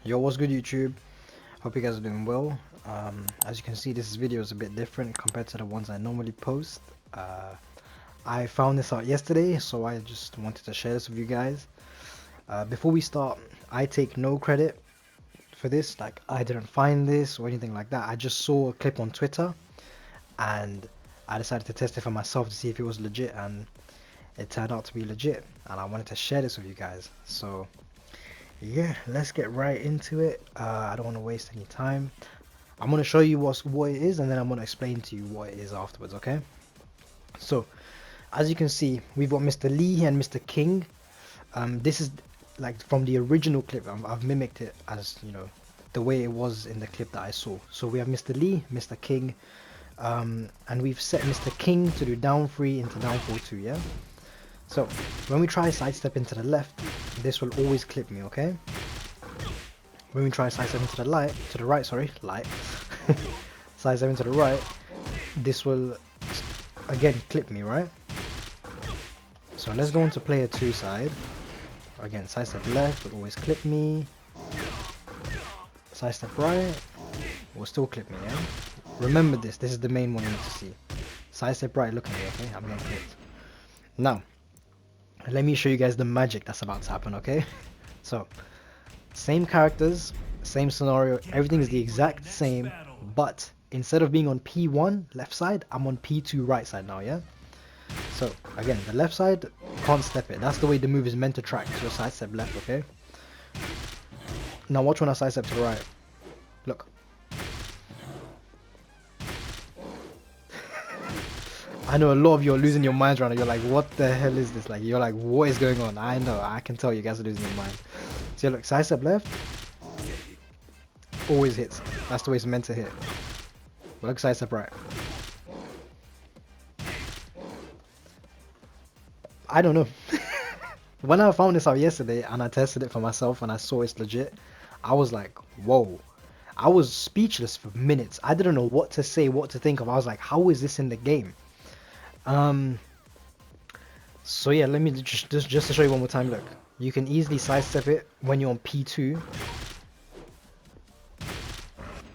Yo, what's good YouTube? Hope you guys are doing well. As you can see, this video is a bit different compared to the ones I normally post. I found this out yesterday, so I just wanted to share this with you guys. Before we start, I take no credit for this. Like, I didn't find this or anything like that. I just saw a clip on Twitter and I decided to test it for myself to see if it was legit, and it turned out to be legit, and I wanted to share this with you guys. So yeah, let's get right into it. I don't want to waste any time. I'm going to show you what it is, and then I'm going to explain to you what it is afterwards, okay? So as you can see, we've got Mr. Lee and Mr. King. This is like from the original clip. I've mimicked it as, you know, the way it was in the clip that I saw. So we have Mr. Lee, Mr. King, and we've set Mr. King to do down 3 into down 4-2, yeah? So when we try sidestep into the left, this will always clip me, okay? When we try sidestep into the right, sidestep into the right, this will again clip me, right? So let's go into player 2 side. Again, sidestep left will always clip me. Sidestep right will still clip me, yeah? Remember this is the main one you need to see. Sidestep right, look at me, okay? I'm getting clipped. Now, let me show you guys the magic that's about to happen, okay? So, same characters, same scenario, everything is the exact same, but instead of being on P1 left side, I'm on P2 right side now, yeah? So, again, the left side, you can't step it. That's the way the move is meant to track to your sidestep left, okay? Now watch when I sidestep to the right. Look. I know a lot of you are losing your minds right now. You're like, what the hell is this? Like, you're like, what is going on? I know, I can tell you guys are losing your mind. So look, sidestep left, always hits. That's the way it's meant to hit. But look, sidestep right. I don't know. When I found this out yesterday and I tested it for myself and I saw it's legit, I was like, whoa. I was speechless for minutes. I didn't know what to say, what to think of. I was like, how is this in the game? So yeah, let me just to show you one more time. Look, you can easily sidestep it when you're on P2,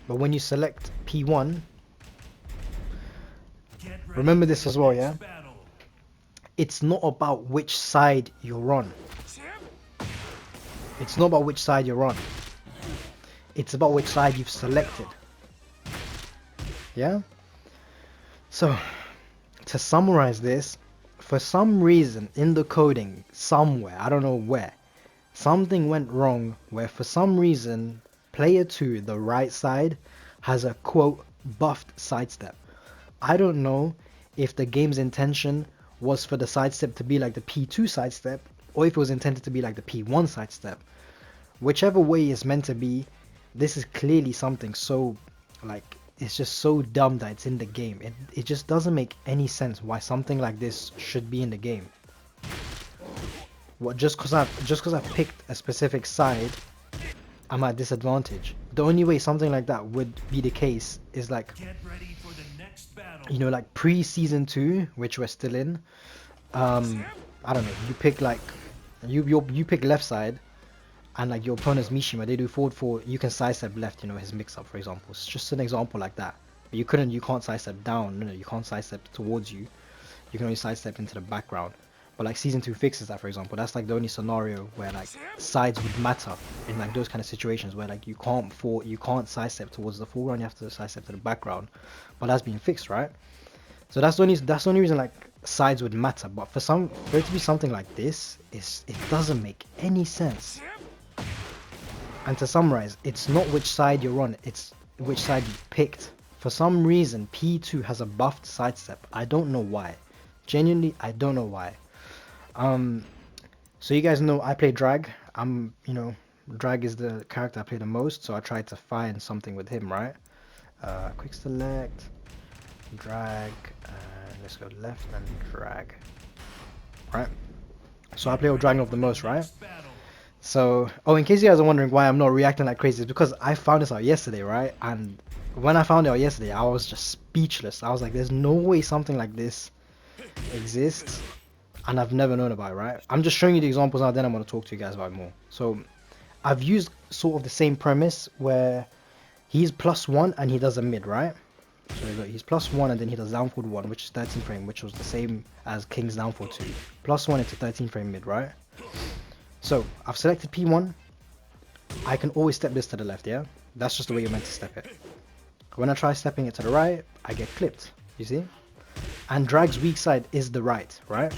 but when you select P1, remember this as well, yeah? It's not about which side you're on. It's not about which side you're on. It's about which side you've selected. Yeah? So, to summarize this, for some reason in the coding somewhere, I don't know where, something went wrong where for some reason player 2, the right side, has a quote buffed sidestep. I don't know if the game's intention was for the sidestep to be like the P2 sidestep, or if it was intended to be like the P1 sidestep. Whichever way it's meant to be, this is clearly something so, like, it's just so dumb that it's in the game. It just doesn't make any sense why something like this should be in the game. What, just cause I've picked a specific side, I'm at disadvantage. The only way something like that would be the case is like, you know, like pre-season 2, which we're still in. I don't know, you pick like you pick left side, and like your opponent's Mishima, they do forward 4, you can sidestep left, you know, his mix-up, for example. It's just an example like that. But you can't sidestep down. No, you can't sidestep towards you. You can only sidestep into the background. But like season 2 fixes that, for example. That's like the only scenario where like sides would matter in like those kind of situations where like you can't sidestep towards the foreground, you have to sidestep to the background. But that's been fixed, right? So that's the only reason like sides would matter. But for it to be something like this, it doesn't make any sense. And to summarize, it's not which side you're on, it's which side you picked. For some reason, P2 has a buffed sidestep. I don't know why. Genuinely, I don't know why. So you guys know I play Drag. You know, Drag is the character I play the most, so I tried to find something with him, right? Quick select, drag, let's go left and drag. Right? So I play with Dragon of the most, right? So, in case you guys are wondering why I'm not reacting like crazy, it's because I found this out yesterday, right? And when I found it out yesterday, I was just speechless. I was like, there's no way something like this exists, and I've never known about it, right? I'm just showing you the examples now, then I'm going to talk to you guys about it more. So, I've used sort of the same premise where he's +1 and he does a mid, right? So look, he's +1 and then he does downfall 1, which is 13 frame, which was the same as King's downfall 2. +1 into 13 frame mid, right? So I've selected P1. I can always step this to the left, yeah? That's just the way you're meant to step it. When I try stepping it to the right, I get clipped, you see? And drag's weak side is the right, right?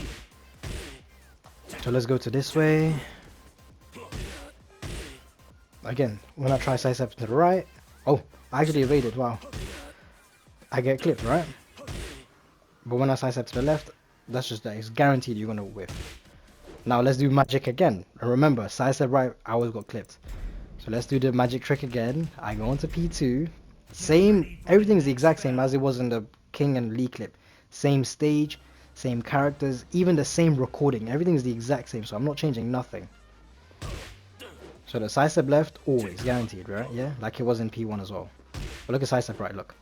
So let's go to this way. Again, when I try sidestep to the right, oh, I actually evaded, wow. I get clipped, right? But when I sidestep to the left, that's just that. It's guaranteed you're gonna whiff. Now let's do magic again. And remember, sidestep right, I always got clipped. So let's do the magic trick again. I go into P2. Same, everything's the exact same as it was in the King and Lee clip. Same stage, same characters, even the same recording. Everything's the exact same, so I'm not changing nothing. So the sidestep left, always, guaranteed, right? Yeah, like it was in P1 as well. But look at sidestep right, look.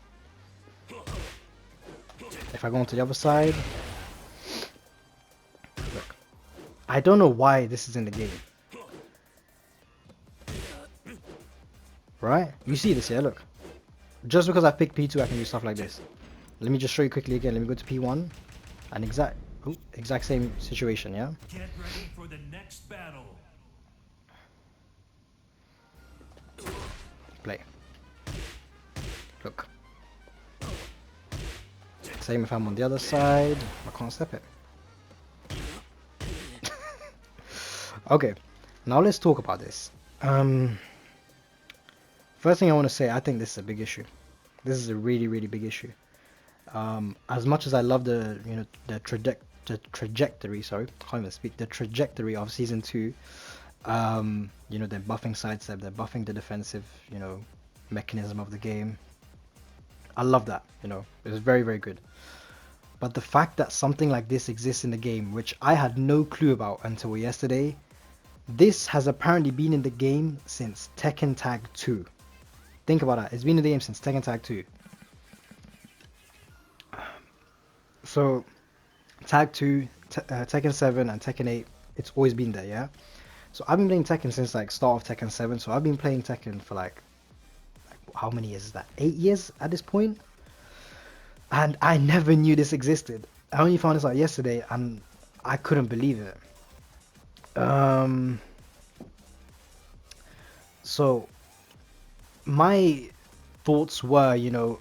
If I go onto the other side, look. I don't know why this is in the game. Right? You see this here, look. Just because I picked P2, I can do stuff like this. Let me just show you quickly again. Let me go to P1. And exact same situation, yeah? Get ready for the next battle. Play. Look. Same if I'm on the other side. I can't step it. Okay. Now let's talk about this. First thing I want to say, I think this is a big issue. This is a really, really big issue. As much as I love the trajectory, sorry, I can't even speak, the trajectory of season 2, you know, they're buffing sidestep, they're buffing the defensive, you know, mechanism of the game. I love that, you know, it was very, very good. But the fact that something like this exists in the game, which I had no clue about until yesterday, this has apparently been in the game since Tekken Tag 2. Think about that, it's been in the game since Tekken Tag 2. So, Tag 2, Tekken 7 and Tekken 8, it's always been there, yeah? So I've been playing Tekken since like start of Tekken 7, so I've been playing Tekken for like how many years is that? 8 years at this point? And I never knew this existed. I only found this out yesterday and I couldn't believe it. So my thoughts were, you know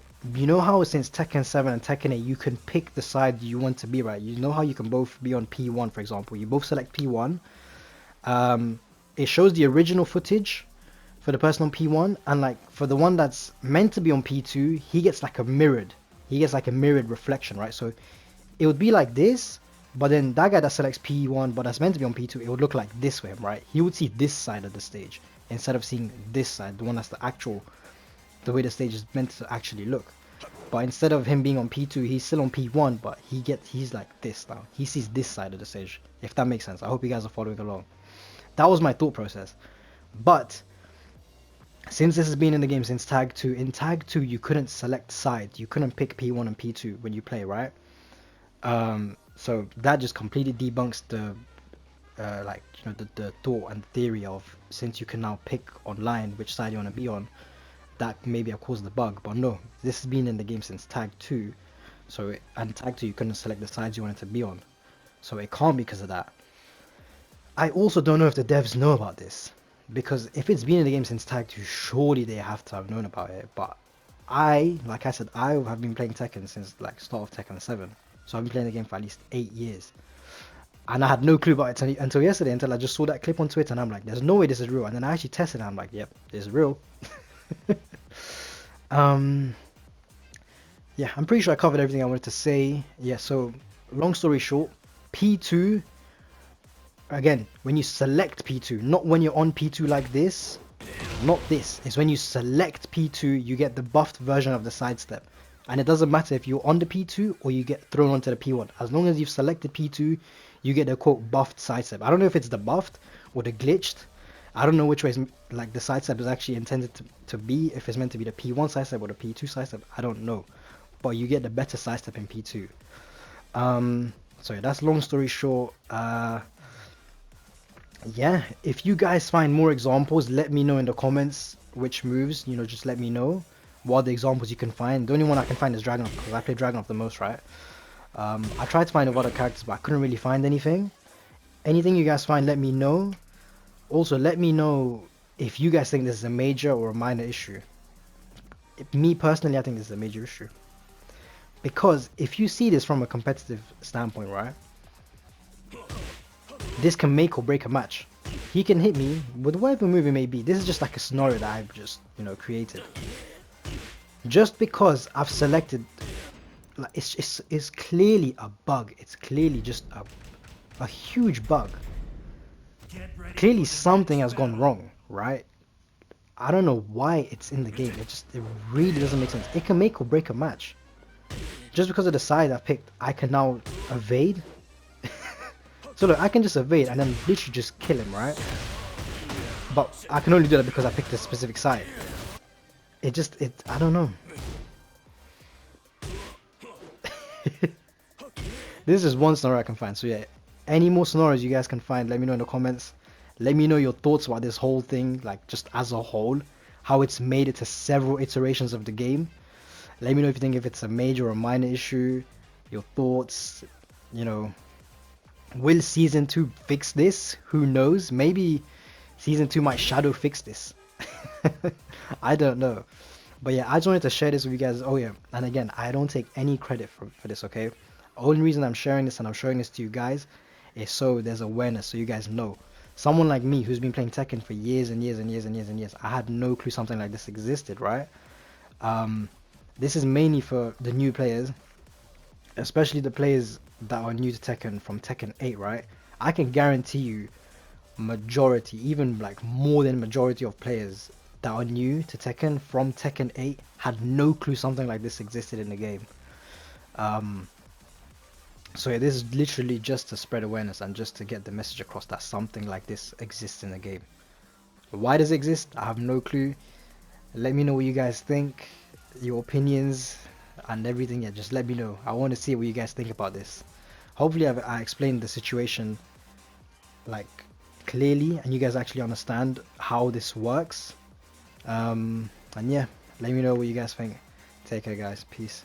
how since Tekken 7 and Tekken 8 you can pick the side you want to be, right? You know how you can both be on P1, for example. You both select P1. It shows the original footage for the person on P1, and like for the one that's meant to be on P2, he gets like a mirrored reflection, right? So it would be like this, but then that guy that selects P1 but that's meant to be on P2, it would look like this for him, right? He would see this side of the stage instead of seeing this side, the one that's the way the stage is meant to actually look. But instead of him being on P2, he's still on P1, but he's like this now. He sees this side of the stage, if that makes sense. I hope you guys are following along. That was my thought process. But since this has been in the game since Tag 2, in Tag 2 you couldn't select sides. You couldn't pick P1 and P2 when you play, right? So that just completely debunks the the thought and theory of, since you can now pick online which side you want to be on, that maybe have caused the bug. But no, this has been in the game since Tag 2. And Tag 2 you couldn't select the sides you wanted to be on. So it can't be because of that. I also don't know if the devs know about this, because if it's been in the game since Tag 2, surely they have to have known about it. But like I said, I have been playing Tekken since like start of Tekken 7. So I've been playing the game for at least 8 years. And I had no clue about it until yesterday, until I just saw that clip on Twitter and I'm like, there's no way this is real. And then I actually tested it and I'm like, yep, this is real. Yeah, I'm pretty sure I covered everything I wanted to say. Yeah, so long story short, P2, again, when you select P2, not when you're on P2 like this, not this, it's when you select P2, you get the buffed version of the sidestep. And it doesn't matter if you're on the P2 or you get thrown onto the P1. As long as you've selected P2, you get the quote buffed sidestep. I don't know if it's the buffed or the glitched. I don't know which way like the sidestep is actually intended to be, if it's meant to be the P1 sidestep or the P2 sidestep. I don't know. But you get the better sidestep in P2. So yeah, that's long story short. yeah, if you guys find more examples, let me know in the comments which moves, just let me know what the examples you can find. The only one I can find is Dragunov because I play Dragunov the most, right? I tried to find other characters, but I couldn't really find anything. Anything you guys find, let me know. Also, let me know if you guys think this is a major or a minor issue. Me personally, I think this is a major issue. Because if you see this from a competitive standpoint, right? This can make or break a match. He can hit me with whatever move it may be. This is just like a scenario that I've just, created. Just because I've selected, like, it's clearly a bug. It's clearly just a huge bug. Get ready Clearly for the something next has gone battle. wrong, right? I don't know why it's in the game. It really doesn't make sense. It can make or break a match. Just because of the side I picked, I can now evade. So look, I can just evade and then literally just kill him, right? But I can only do that because I picked a specific side. I don't know. This is one scenario I can find. So yeah, any more scenarios you guys can find, let me know in the comments. Let me know your thoughts about this whole thing, like just as a whole, how it's made it to several iterations of the game. Let me know if you think if it's a major or minor issue, your thoughts, you know, will season 2 fix this? Who knows? Maybe season 2 might shadow fix this. I don't know. But yeah, I just wanted to share this with you guys. Oh yeah, and again, I don't take any credit for this, okay? Only reason I'm sharing this and I'm showing this to you guys is so there's awareness, so you guys know. Someone like me who's been playing Tekken for years and years and years and years and years, I had no clue something like this existed, right? Um, this is mainly for the new players, especially the players that are new to Tekken from Tekken 8, right? I can guarantee you majority, even like more than majority of players that are new to Tekken from Tekken 8 had no clue something like this existed in the game. Um, so yeah, this is literally just to spread awareness and just to get the message across that something like this exists in the game. Why does it exist? I have no clue. Let me know what you guys think, your opinions and everything. Yeah, just let me know. I want to see what you guys think about this. Hopefully I explained the situation like clearly and you guys actually understand how this works. And yeah, let me know what you guys think. Take care guys, peace.